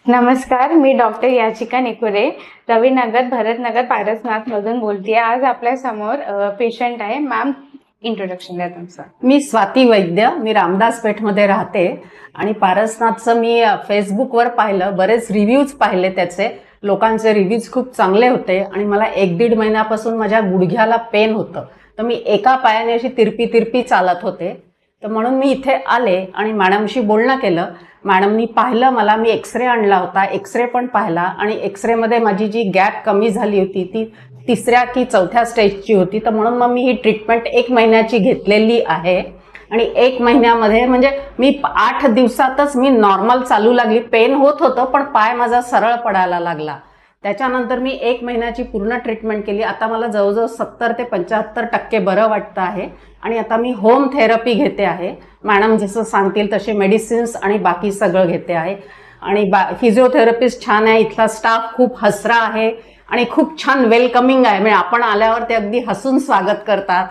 नमस्कार, मी डॉक्टर याचिका निकुरे, रविनगर भरतनगर पारसनाथ मधून बोलतेय। आज आपल्या समोर पेशंट आहे। मॅम, इंट्रोडक्शन द्या तुमचं। मी स्वाती वैद्य, मी रामदास पेठमध्ये राहते आणि पारसनाथचं मी फेसबुकवर पाहिलं, बरेच रिव्ह्यूज पाहिले त्याचे। लोकांचे रिव्ह्यूज खूप चांगले होते आणि मला 1-1.5 महिन्यापासून माझ्या गुडघ्याला पेन होतं, तर मी एका पायाने अशी तिरपी चालत होते। तर म्हणून मी इथे आले आणि मॅडमशी बोलणं केलं। मॅडमनी पाहिलं मला, मी एक्सरे आणला होता, एक्सरे पण पाहिला आणि एक्सरेमध्ये माझी जी गॅप कमी झाली होती ती 3ऱ्या की 4थ्या स्टेजची होती। तर म्हणून मग मी ही ट्रीटमेंट 1 महिन्याची घेतलेली आहे आणि 1 महिन्यामध्ये म्हणजे मी 8 दिवसातच मी नॉर्मल चालू लागली। पेन होत होतं पण पाय माझा सरळ पडायला लागला। त्याच्यानंतर मी 1 महिन्याची पूर्ण ट्रीटमेंट केली। आता मला जवळजवळ 70 ते 75% बरं वाटतं आहे आणि आता मी होम थेरपी घेते आहे। मॅडम जसं सांगतील तसे मेडिसिन्स आणि बाकी सगळं घेते आहे आणि फिजिओथेरपिस्ट छान आहे, इथला स्टाफ खूप हसरा आहे आणि खूप छान वेलकमिंग आहे। म्हणजे आपण आल्यावर ते अगदी हसून स्वागत करतात।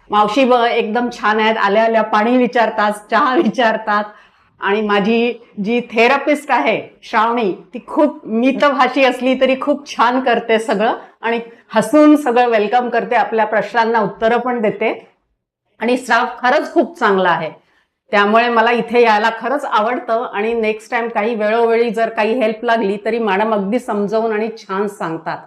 मावशी एकदम छान आहेत, आल्या आल्या पाणी विचारतात, चहा विचारतात आणि माझी जी थेरपिस्ट आहे श्रावणी, ती खूप मितभाषी असली तरी खूप छान करते सगळं आणि हसून सगळं वेलकम करते, आपल्या प्रश्नांना उत्तरं पण देते आणि स्टाफ खरंच खूप चांगला आहे। त्यामुळे मला इथे यायला खरंच आवडतं आणि नेक्स्ट टाइम काही वेळोवेळी जर काही हेल्प लागली तरी मॅडम अगदी समजावून आणि छान सांगतात।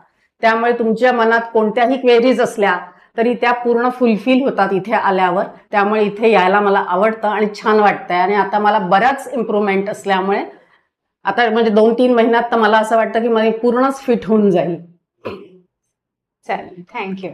त्यामुळे तुमच्या मनात कोणत्याही क्वेरीज असल्या तरी त्या पूर्ण फुलफिल होतात इथे आल्यावर। त्यामुळे इथे यायला मला आवडतं आणि छान वाटतंय आणि आता मला बऱ्याच इम्प्रूव्हमेंट असल्यामुळे आता म्हणजे 2-3 महिन्यात तर मला असं वाटतं की मला पूर्णच फिट होऊन जाईल। चालेल, थँक्यू।